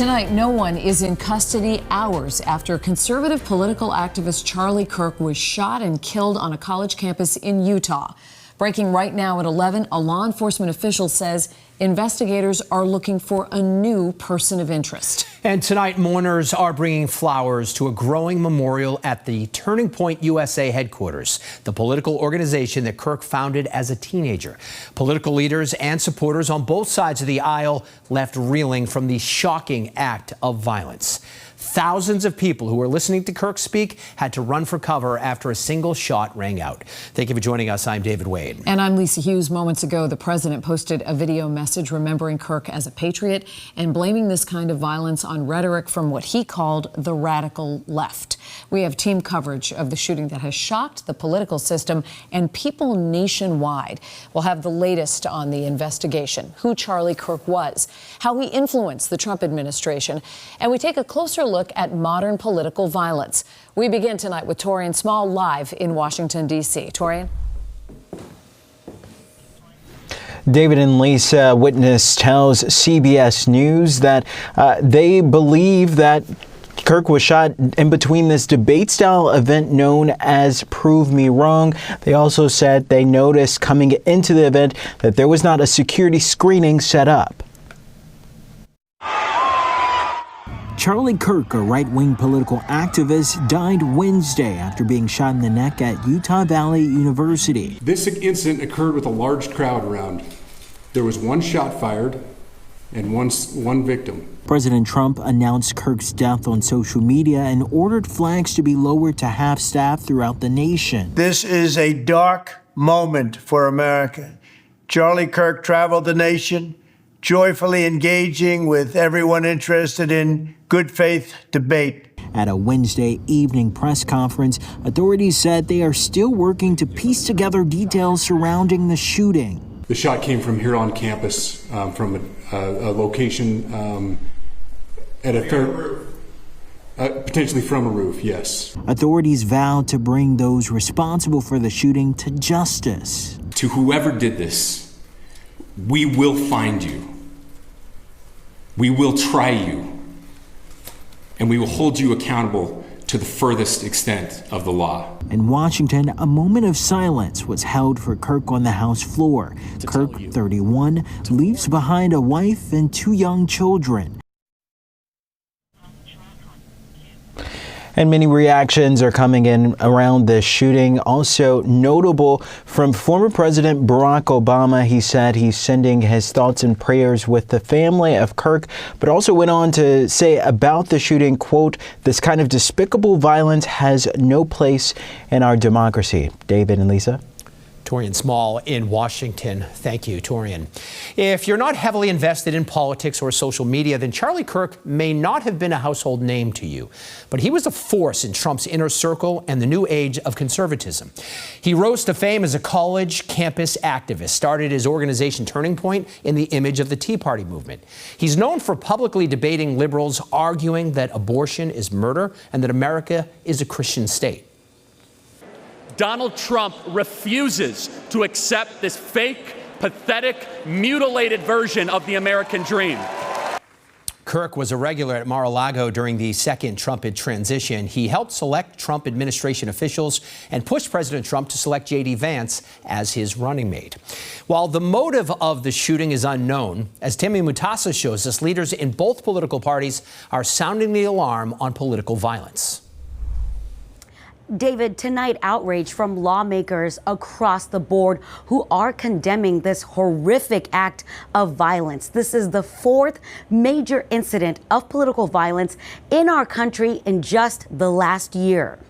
Tonight, no one is in custody hours after conservative political activist Charlie Kirk was shot and killed on a college campus in Utah. Breaking right now at 11, a law enforcement official says investigators are looking for a new person of interest. And tonight, mourners are bringing flowers to a growing memorial at the Turning Point USA headquarters, the political organization that Kirk founded as a teenager. Political leaders and supporters on both sides of the aisle left reeling from the shocking act of violence. Thousands of people who were listening to Kirk speak had to run for cover after a single shot rang out. Thank you for joining us. I'm David Wade. And I'm Lisa Hughes. Moments ago, the president posted a video message remembering Kirk as a patriot and blaming this kind of violence on rhetoric from what he called the radical left. We have team coverage of the shooting that has shocked the political system and people nationwide. We'll have the latest on the investigation, who Charlie Kirk was, how he influenced the Trump administration, and we take a closer look at modern political violence. We begin tonight with Torian Small live in Washington, D.C. Torian? David and Lisa, witness tells CBS News that they believe that Kirk was shot in between this debate-style event known as Prove Me Wrong. They also said they noticed coming into the event that there was not a security screening set up. Charlie Kirk, a right-wing political activist, died Wednesday after being shot in the neck at Utah Valley University. This incident occurred with a large crowd around. There was one shot fired and one victim. President Trump announced Kirk's death on social media and ordered flags to be lowered to half-staff throughout the nation. This is a dark moment for America. Charlie Kirk traveled the nation, joyfully engaging with everyone interested in good faith debate. At a Wednesday evening press conference, authorities said they are still working to piece together details surrounding the shooting. The shot came from here on campus, from a location at a fair, potentially from a roof, yes. Authorities vowed to bring those responsible for the shooting to justice. To whoever did this, we will find you. We will try you. And we will hold you accountable to the furthest extent of the law. In Washington, a moment of silence was held for Kirk on the House floor. Kirk, 31, leaves behind a wife and 2 young children. And many reactions are coming in around this shooting. Also notable from former President Barack Obama. He said he's sending his thoughts and prayers with the family of Kirk, but also went on to say about the shooting, quote, "This kind of despicable violence has no place in our democracy." David and Lisa? Torian Small in Washington. Thank you, Torian. If you're not heavily invested in politics or social media, then Charlie Kirk may not have been a household name to you. But he was a force in Trump's inner circle and the new age of conservatism. He rose to fame as a college campus activist, started his organization Turning Point in the image of the Tea Party movement. He's known for publicly debating liberals, arguing that abortion is murder and that America is a Christian state. Donald Trump refuses to accept this fake, pathetic, mutilated version of the American dream. Kirk was a regular at Mar-a-Lago during the second Trump transition. He helped select Trump administration officials and pushed President Trump to select J.D. Vance as his running mate. While the motive of the shooting is unknown, as Timmy Mutasa shows us, leaders in both political parties are sounding the alarm on political violence. David, tonight outrage from lawmakers across the board who are condemning this horrific act of violence. This is the 4th major incident of political violence in our country in just the last year.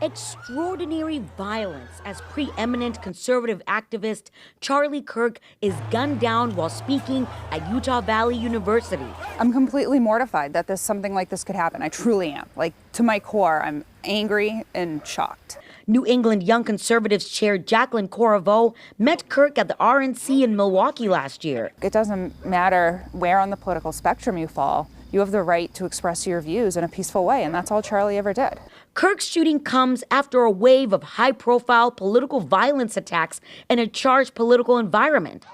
Extraordinary violence as preeminent conservative activist Charlie Kirk is gunned down while speaking at Utah Valley University. I'm completely mortified that something like this could happen. I truly am. Like, to my core, I'm angry and shocked. New England Young Conservatives Chair Jacqueline Corriveau met Kirk at the RNC in Milwaukee last year. It doesn't matter where on the political spectrum you fall. You have the right to express your views in a peaceful way, and that's all Charlie ever did. Kirk's shooting comes after a wave of high-profile political violence attacks in a charged political environment.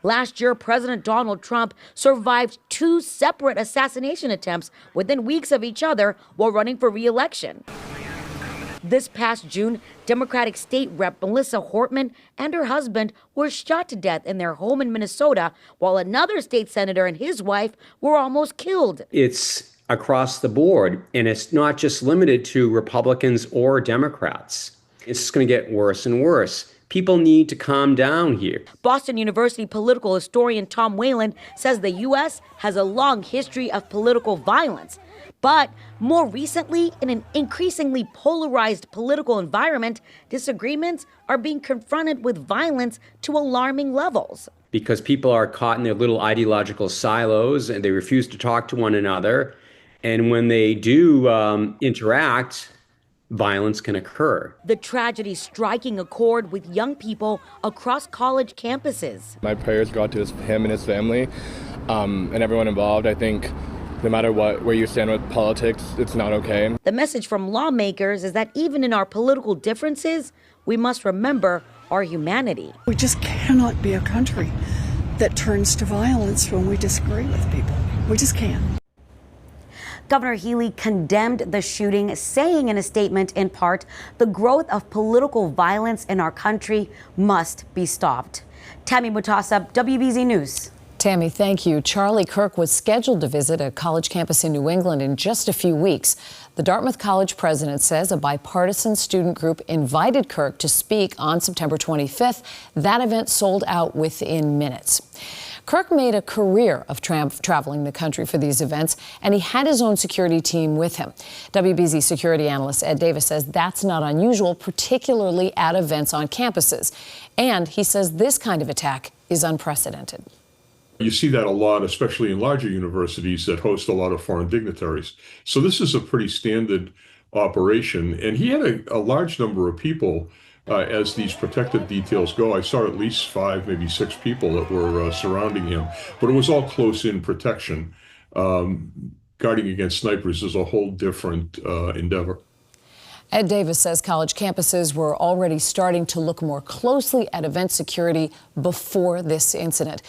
Last year, President Donald Trump survived 2 separate assassination attempts within weeks of each other while running for re-election. This past June, Democratic State Rep Melissa Hortman and her husband were shot to death in their home in Minnesota, while another state senator and his wife were almost killed. It's across the board, and it's not just limited to Republicans or Democrats. It's just going to get worse and worse. People need to calm down here. Boston University political historian Tom Whalen says the U.S. has a long history of political violence. But more recently, in an increasingly polarized political environment, disagreements are being confronted with violence to alarming levels. Because people are caught in their little ideological silos and they refuse to talk to one another. And when they do interact, violence can occur. The tragedy striking a chord with young people across college campuses. My prayers go out to him and his family and everyone involved. I think no matter where you stand with politics, it's not okay. The message from lawmakers is that even in our political differences, we must remember our humanity. We just cannot be a country that turns to violence when we disagree with people. We just can't. Governor Healy condemned the shooting, saying in a statement, in part, the growth of political violence in our country must be stopped. Tammy Mutasab, WBZ News. Tammy, thank you. Charlie Kirk was scheduled to visit a college campus in New England in just a few weeks. The Dartmouth College president says a bipartisan student group invited Kirk to speak on September 25th. That event sold out within minutes. Kirk made a career of traveling the country for these events, and he had his own security team with him. WBZ security analyst Ed Davis says that's not unusual, particularly at events on campuses. And he says this kind of attack is unprecedented. You see that a lot, especially in larger universities that host a lot of foreign dignitaries. So this is a pretty standard operation. And he had a large number of people as these protective details go. I saw at least 5, maybe 6 people that were surrounding him. But it was all close-in protection. Guarding against snipers is a whole different endeavor. Ed Davis says college campuses were already starting to look more closely at event security before this incident.